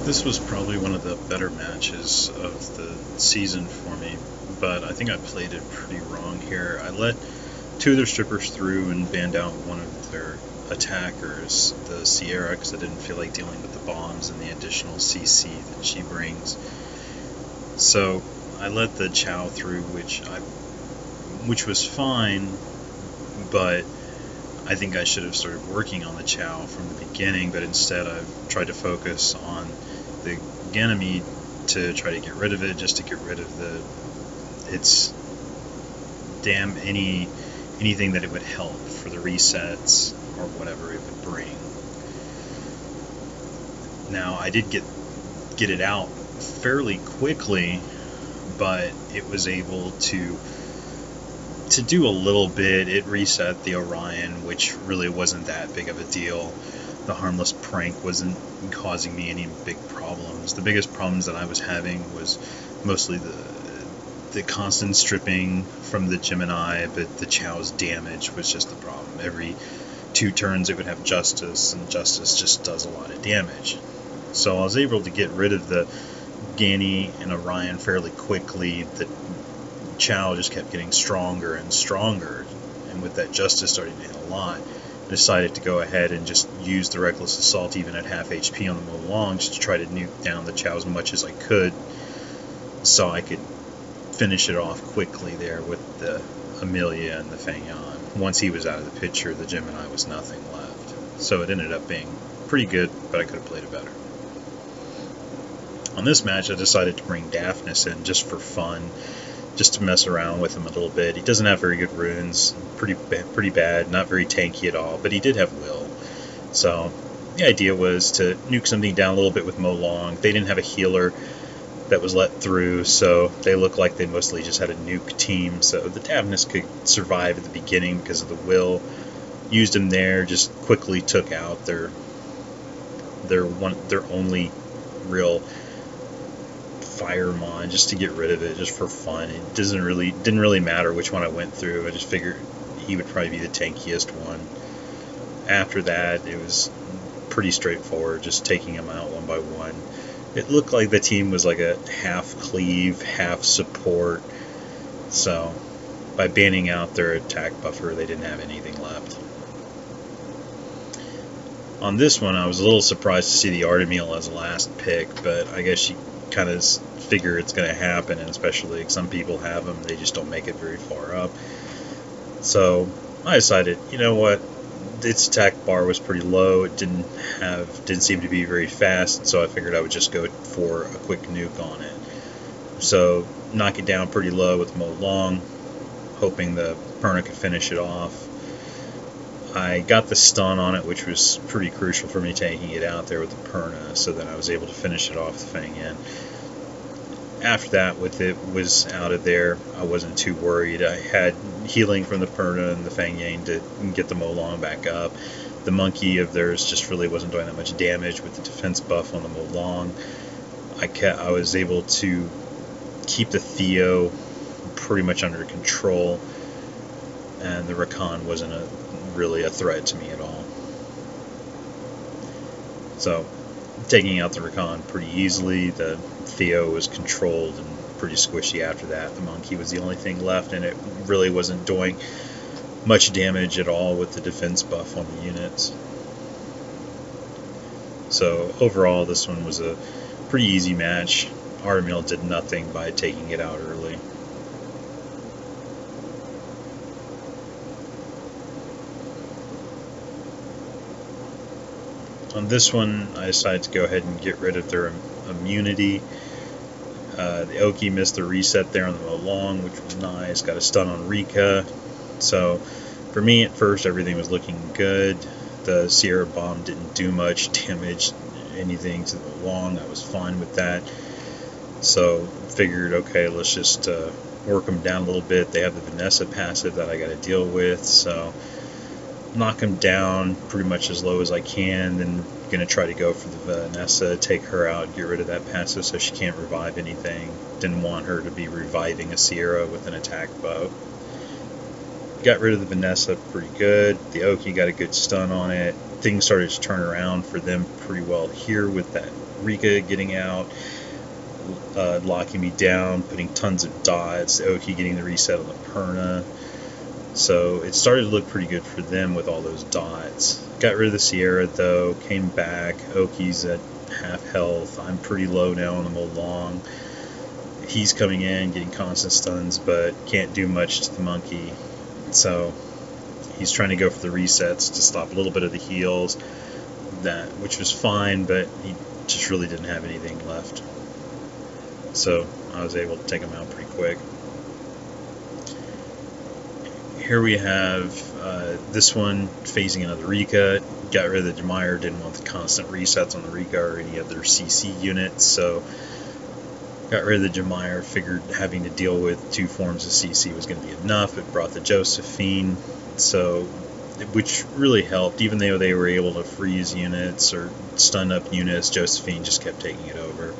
This was probably one of the better matches of the season for me, but I think I played it pretty wrong here. I let two of their strippers through and banned out one of their attackers, the Sierra, because I didn't feel like dealing with the bombs and the additional CC that she brings. So I let the Chow through, which was fine, but I think I should have started working on the Chow from the beginning, but instead I've tried to focus on the Ganymede to try to get rid of it, just to get rid of its anything that it would help for the resets or whatever it would bring. Now I did get it out fairly quickly, but it was able to do a little bit. It reset the Orion, which really wasn't that big of a deal. The harmless prank wasn't causing me any big problems. The biggest problems that I was having was mostly the constant stripping from the Gemini, but the Chow's damage was just the problem. Every 2 turns it would have Justice, and Justice just does a lot of damage. So I was able to get rid of the Gani and Orion fairly quickly. The Chow just kept getting stronger and stronger, and with that Justice starting to hit a lot, I decided to go ahead and just use the Reckless Assault even at half HP on the Molong, just to try to nuke down the Chow as much as I could, so I could finish it off quickly there with the Amelia and the Feng Yan. Once he was out of the picture, the Gemini was nothing left. So it ended up being pretty good, but I could have played it better. On this match, I decided to bring Daphnis in just for fun, just to mess around with him a little bit. He doesn't have very good runes, pretty bad, not very tanky at all, but he did have will. So the idea was to nuke something down a little bit with Molong. They didn't have a healer that was let through, so they looked like they mostly just had a nuke team. So the Daphnis could survive at the beginning because of the will. Used him there, just quickly took out their only real Firemon, just to get rid of it, just for fun. It didn't really matter which one I went through. I just figured he would probably be the tankiest one. After that, it was pretty straightforward, just taking them out one by one. It looked like the team was like a half cleave, half support. So by banning out their attack buffer, they didn't have anything left. On this one, I was a little surprised to see the Artemil as a last pick, but I guess you kind of figure it's going to happen, and especially some people have them, they just don't make it very far up. So I decided, you know what, its attack bar was pretty low, it didn't seem to be very fast, so I figured I would just go for a quick nuke on it. So knock it down pretty low with Molong, hoping the Perna could finish it off. I got the stun on it, which was pretty crucial for me taking it out there with the Perna, so that I was able to finish it off the Feng Yan. After that, with it was out of there, I wasn't too worried. I had healing from the Perna and the Feng Yan to get the Molong back up. The monkey of theirs just really wasn't doing that much damage with the defense buff on the Molong. I was able to keep the Theo pretty much under control, and the Rakan wasn't really a threat to me at all. So taking out the Rakan pretty easily. The Theo was controlled and pretty squishy after that. The monkey was the only thing left, and it really wasn't doing much damage at all with the defense buff on the units. So overall, this one was a pretty easy match. Artemil did nothing by taking it out early. On this one, I decided to go ahead and get rid of their immunity. The Oki missed the reset there on the Molong, which was nice. Got a stun on Rika. So for me, at first, everything was looking good. The Sierra Bomb didn't do much damage, anything to the Molong. I was fine with that. So figured, okay, let's just work them down a little bit. They have the Vanessa passive that I got to deal with, so knock them down pretty much as low as I can, then gonna try to go for the Vanessa, take her out, get rid of that passive so she can't revive anything. Didn't want her to be reviving a Sierra with an attack bow. Got rid of the Vanessa pretty good. The Oki got a good stun on it. Things started to turn around for them pretty well here with that Rika getting out, locking me down, putting tons of dots, Oki getting the reset on the Perna. So it started to look pretty good for them with all those dots. Got rid of the Sierra though, came back, Oki's at half health, I'm pretty low now on the Molong. He's coming in, getting constant stuns, but can't do much to the monkey. So he's trying to go for the resets to stop a little bit of the heals, which was fine, but he just really didn't have anything left. So I was able to take him out pretty quick. Here we have this one facing another Rika. Got rid of the Jemire, didn't want the constant resets on the Rika or any other CC units, so got rid of the Jemire, figured having to deal with 2 forms of CC was going to be enough. It brought the Josephine, so which really helped. Even though they were able to freeze units or stun up units, Josephine just kept taking it over.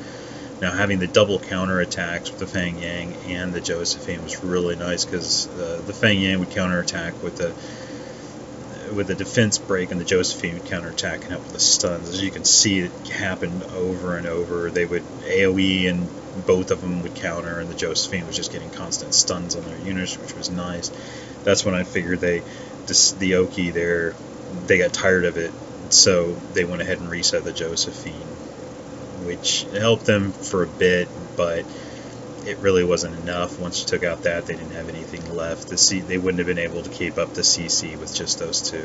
Now having the double counter attacks with the Fang Yang and the Josephine was really nice, because the Fang Yang would counter attack with the defense break, and the Josephine would counter attack and help with the stuns. As you can see, it happened over and over. They would AoE and both of them would counter, and the Josephine was just getting constant stuns on their units, which was nice. That's when I figured the Oki there, they got tired of it, so they went ahead and reset the Josephine, which helped them for a bit, but it really wasn't enough. Once you took out that, they didn't have anything left. They wouldn't have been able to keep up the CC with just those 2.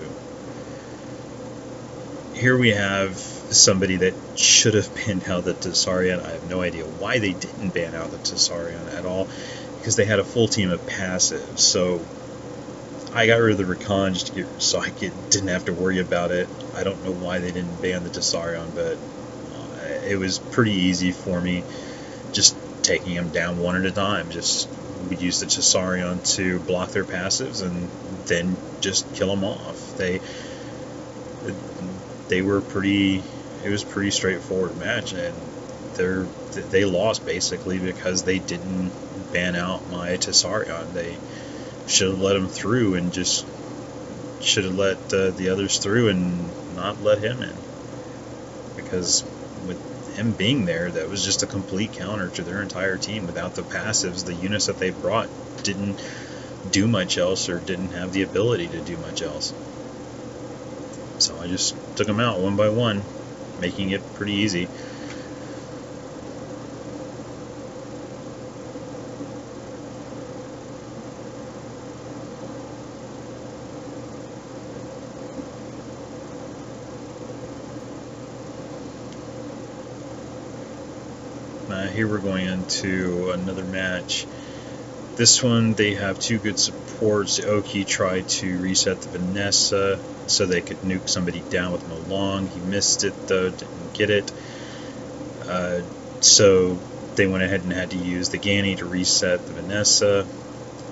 Here we have somebody that should have banned out the Tsarion. I have no idea why they didn't ban out the Tsarion at all, because they had a full team of passives. So I got rid of the Rakan so I didn't have to worry about it. I don't know why they didn't ban the Tsarion, but it was pretty easy for me, just taking them down one at a time. We used the Tsarion to block their passives and then just kill them off. They were pretty. It was a pretty straightforward match, and they lost basically because they didn't ban out my Tsarion. They should have let him through, and just should have let the others through and not let him in, because with him being there, that was just a complete counter to their entire team. Without the passives, the units that they brought didn't do much else, or didn't have the ability to do much else. So I just took them out one by one, making it pretty easy. Here we're going into another match. This one, they have 2 good supports. Oki tried to reset the Vanessa so they could nuke somebody down with Molong. He missed it though, didn't get it. So they went ahead and had to use the Ganny to reset the Vanessa.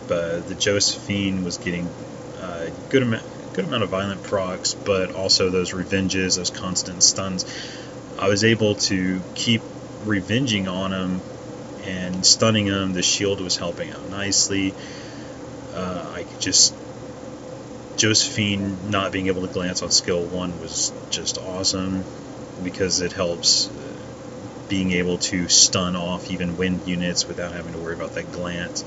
But the Josephine was getting a good amount of violent procs, but also those revenges, those constant stuns. I was able to keep revenging on him and stunning him. The shield was helping out nicely. I could just... Josephine not being able to glance on skill 1 was just awesome, because it helps being able to stun off even wind units without having to worry about that glance.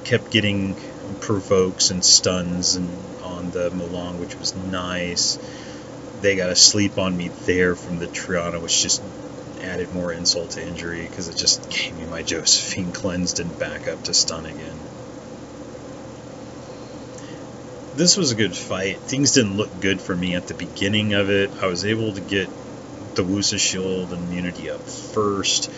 Kept getting provokes and stuns on the Molong, which was nice. They got a sleep on me there from the Triana, which just added more insult to injury, because it just gave me my Josephine cleansed and back up to stun again. This was a good fight. Things didn't look good for me at the beginning of it. I was able to get the Wusa shield and immunity up first,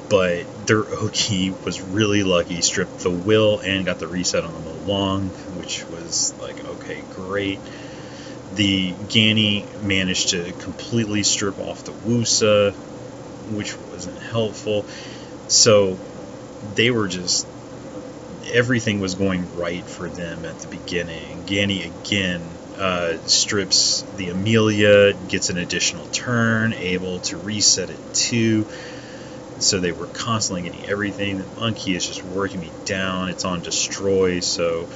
but their Oki was really lucky, stripped the will and got the reset on the Molong, which was like, okay, great. The Ganny managed to completely strip off the Wusa, which wasn't helpful. So they were just, everything was going right for them at the beginning. Ganny again strips the Amelia, gets an additional turn, able to reset it too. So they were constantly getting everything. The monkey is just working me down. It's on destroy, so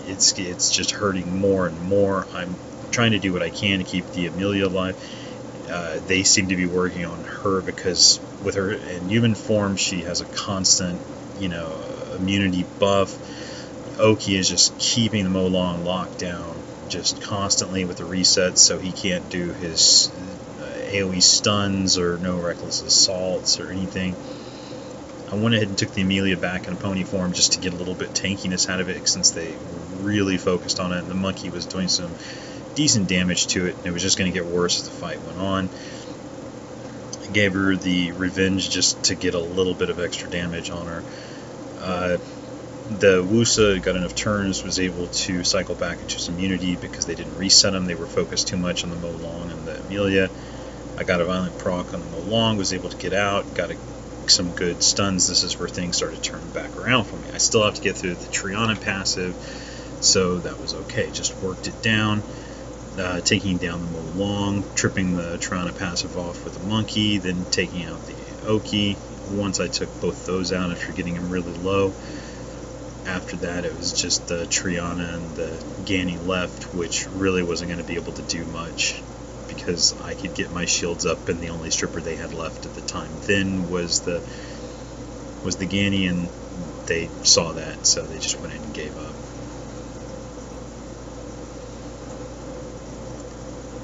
it's just hurting more and more. I'm trying to do what I can to keep the Amelia alive. They seem to be working on her because with her in human form, she has a constant, immunity buff. Oki is just keeping the Molong locked down just constantly with the resets, so he can't do his AoE stuns or no reckless assaults or anything. I went ahead and took the Amelia back in pony form just to get a little bit tankiness out of it, since they really focused on it, and the monkey was doing some decent damage to it, and it was just going to get worse as the fight went on. I gave her the revenge just to get a little bit of extra damage on her. The Wusa got enough turns, was able to cycle back into some immunity because they didn't reset them. They were focused too much on the Molong and the Amelia. I got a violent proc on the Molong, was able to get out, got some good stuns. This is where things started turning back around for me. I still have to get through the Triana passive, so that was okay. Just worked it down, taking down the Molong, tripping the Triana passive off with the monkey, then taking out the Oki. Once I took both those out after getting them really low, after that it was just the Triana and the Gani left, which really wasn't going to be able to do much because I could get my shields up, and the only stripper they had left at the time then was the Gani, and they saw that, so they just went in and gave up.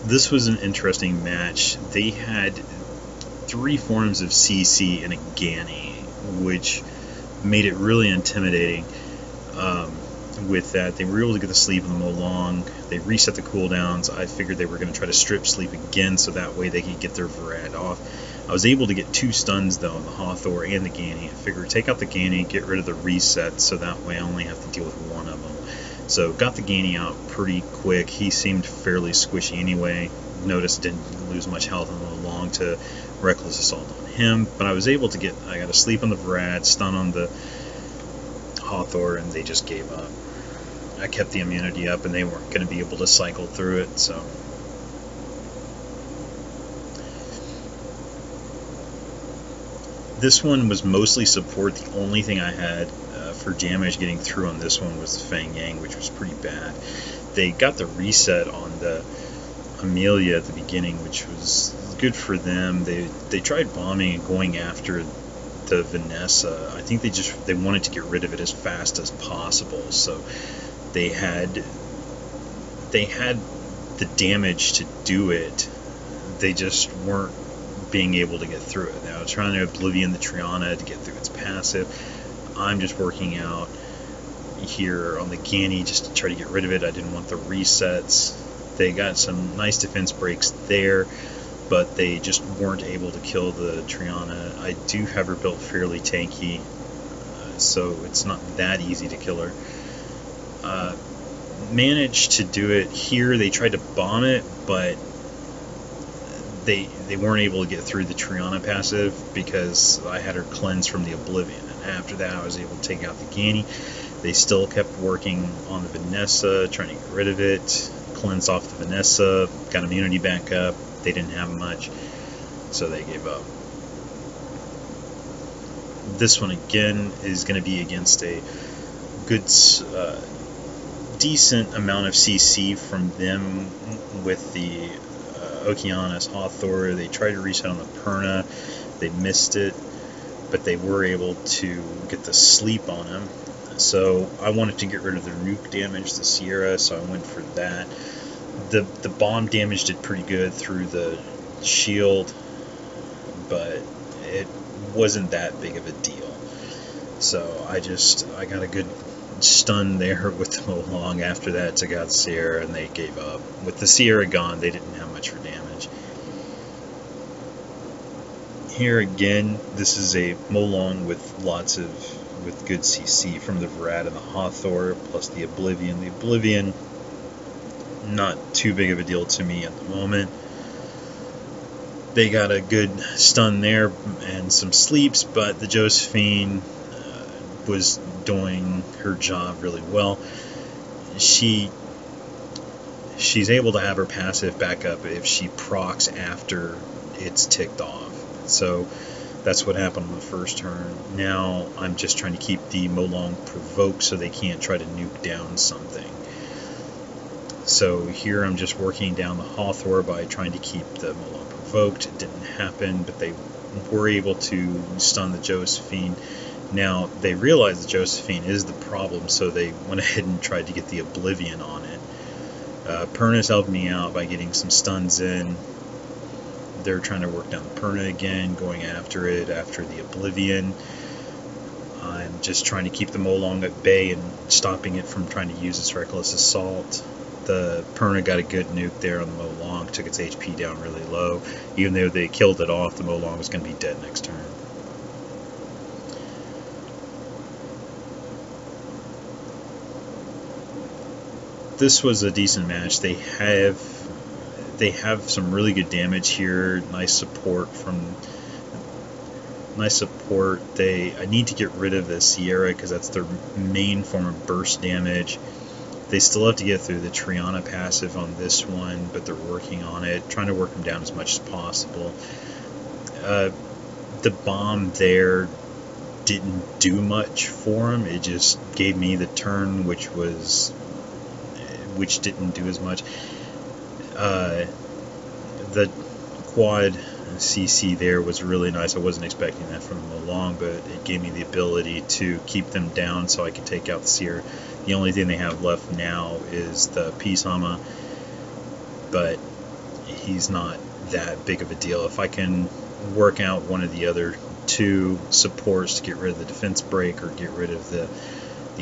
This was an interesting match. They had 3 forms of CC and a Gani, which made it really intimidating. With that, they were able to get the sleep on the Molong. They reset the cooldowns. I figured they were going to try to strip sleep again, so that way they could get their Varad off. I was able to get 2 stuns though on the Hathor and the Gani. I figured take out the Gani, get rid of the reset, so that way I only have to deal with one of them. So got the Gani out pretty quick. He seemed fairly squishy anyway. Noticed didn't lose much health on the Molong to reckless assault on him, but I was able to I got a sleep on the Varad, stun on the Hathor, and they just gave up. I kept the immunity up, and they weren't going to be able to cycle through it, so. This one was mostly support. The only thing I had for damage getting through on this one was the Fang Yang, which was pretty bad. They got the reset on the Amelia at the beginning, which was good for them. They tried bombing and going after the Vanessa. I think they wanted to get rid of it as fast as possible, so they had the damage to do it. They just weren't being able to get through it. Now trying to Oblivion the Triana to get through its passive. I'm just working out here on the Gani just to try to get rid of it. I didn't want the resets. They got some nice defense breaks there, but they just weren't able to kill the Triana. I do have her built fairly tanky, so it's not that easy to kill her. Managed to do it here. They tried to bomb it, but they weren't able to get through the Triana passive because I had her cleanse from the Oblivion, and after that I was able to take out the Gani. They still kept working on the Vanessa, trying to get rid of it, cleanse off the Vanessa, got immunity back up. They didn't have much, so they gave up. This one again is going to be against a good decent amount of CC from them with the Okeanos Hathor. They tried to reset on the Perna, they missed it, but they were able to get the sleep on him. So I wanted to get rid of the nuke damage, the Sierra, so I went for that. The bomb damage did pretty good through the shield, but it wasn't that big of a deal. So I got a good stun there with the Molong. After that, took out Sierra, and they gave up. With the Sierra gone, they didn't have much for damage. Here again, this is a Molong with good CC from the Varad and the Hathor, plus the Oblivion. The Oblivion, not too big of a deal to me at the moment. They got a good stun there and some sleeps, but the Josephine was doing her job really well. She's able to have her passive back up if she procs after it's ticked off. So that's what happened on the first turn. Now I'm just trying to keep the Molong provoked so they can't try to nuke down something. So here I'm just working down the Hathor by trying to keep the Molong provoked. It didn't happen, but they were able to stun the Josephine. Now, they realized the Josephine is the problem, so they went ahead and tried to get the Oblivion on it. Perna's helped me out by getting some stuns in. They're trying to work down the Perna again, going after it after the Oblivion. I'm just trying to keep the Molong at bay and stopping it from trying to use its Reckless Assault. The Perna got a good nuke there on the Molong, took its HP down really low. Even though they killed it off, the Molong was going to be dead next turn. This was a decent match. They have some really good damage here. Nice support. I need to get rid of the Sierra because that's their main form of burst damage. They still have to get through the Triana passive on this one, but they're working on it, trying to work them down as much as possible. The bomb there didn't do much for him. It just gave me the turn, which didn't do as much. The quad CC there was really nice. I wasn't expecting that from Molong, but it gave me the ability to keep them down so I could take out the Seer. The only thing they have left now is the Pisama, but he's not that big of a deal. If I can work out one of the other two supports to get rid of the defense break or get rid of the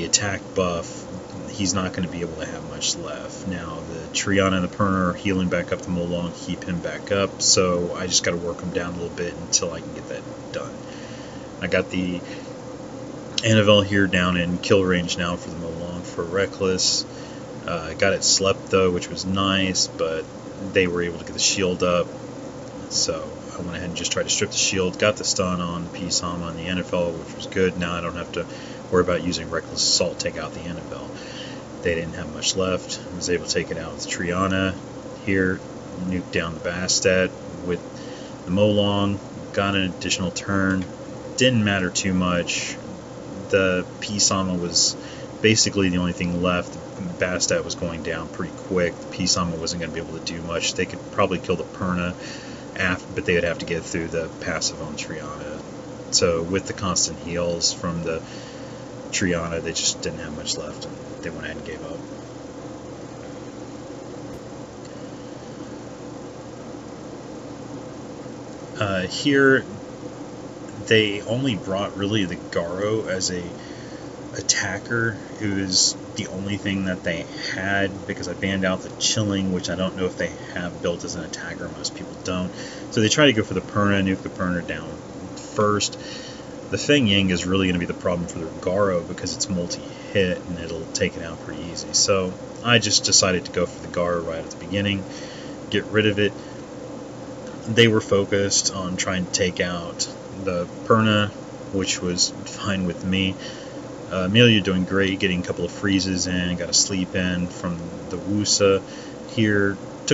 attack buff, he's not going to be able to have much left. Now, the Triana and the Perna are healing back up the Molong, keep him back up, so I just got to work him down a little bit until I can get that done. I got the Annabelle here down in kill range now for the Molong for Reckless. Got it slept though, which was nice, but they were able to get the shield up, so I went ahead and just tried to strip the shield. Got the stun on the Pisama on the NFL, which was good. Now I don't have to worry about using Reckless Assault to take out the NFL. They didn't have much left. I was able to take it out with Triana here, nuke down the Bastet with the Molong, got an additional turn. Didn't matter too much. The Pisama was basically the only thing left. The Bastet was going down pretty quick. The Pisama wasn't going to be able to do much. They could probably kill the Perna, but they would have to get through the passive on Triana. So with the constant heals from the Triana, they just didn't have much left. They went ahead and gave up. Here, they only brought really the Garo as a attacker. It was the only thing that they had because I banned out the Chilling, which I don't know if they have built as an attacker. Most people don't. So they try to go for the Perna, nuke the Perna down first. The Feng Yang is really going to be the problem for the Garo because it's multi-hit and it'll take it out pretty easy. So I just decided to go for the Garo right at the beginning, get rid of it. They were focused on trying to take out the Perna, which was fine with me. Amelia doing great, getting a couple of freezes in, got a sleep in from the Wusa. Here,